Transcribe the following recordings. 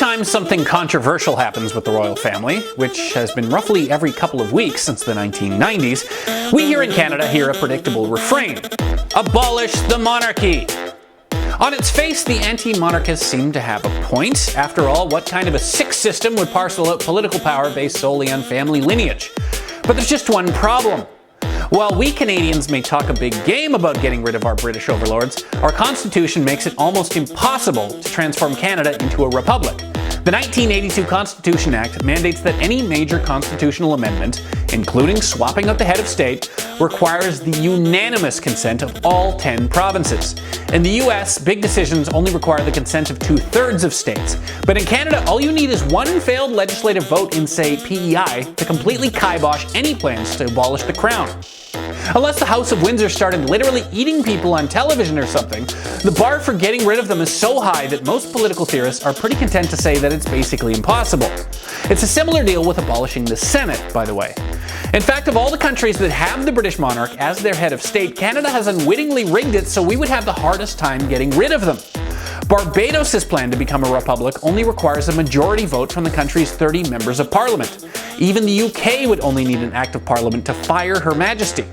time something controversial happens with the royal family, which has been roughly every couple of weeks since the 1990s, we here in Canada hear a predictable refrain: abolish the monarchy! On its face, the anti-monarchists seem to have a point. After all, what kind of a sick system would parcel out political power based solely on family lineage? But there's just one problem. While we Canadians may talk a big game about getting rid of our British overlords, our Constitution makes it almost impossible to transform Canada into a republic. The 1982 Constitution Act mandates that any major constitutional amendment, including swapping out the head of state, requires the unanimous consent of all 10 provinces. In the US, big decisions only require the consent of 2/3 of states. But in Canada, all you need is one failed legislative vote in, say, PEI to completely kibosh any plans to abolish the crown. Unless the House of Windsor started literally eating people on television or something, the bar for getting rid of them is so high that most political theorists are pretty content to say that it's basically impossible. It's a similar deal with abolishing the Senate, by the way. In fact, of all the countries that have the British monarch as their head of state, Canada has unwittingly rigged it so we would have the hardest time getting rid of them. Barbados' plan to become a republic only requires a majority vote from the country's 30 members of parliament. Even the UK would only need an act of parliament to fire Her Majesty.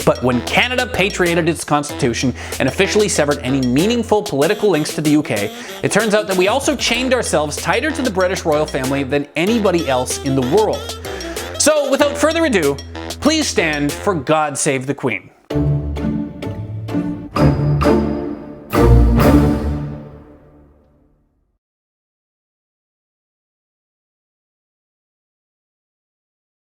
But when Canada patriated its constitution and officially severed any meaningful political links to the UK, it turns out that we also chained ourselves tighter to the British royal family than anybody else in the world. So, without further ado, please stand for God Save the Queen.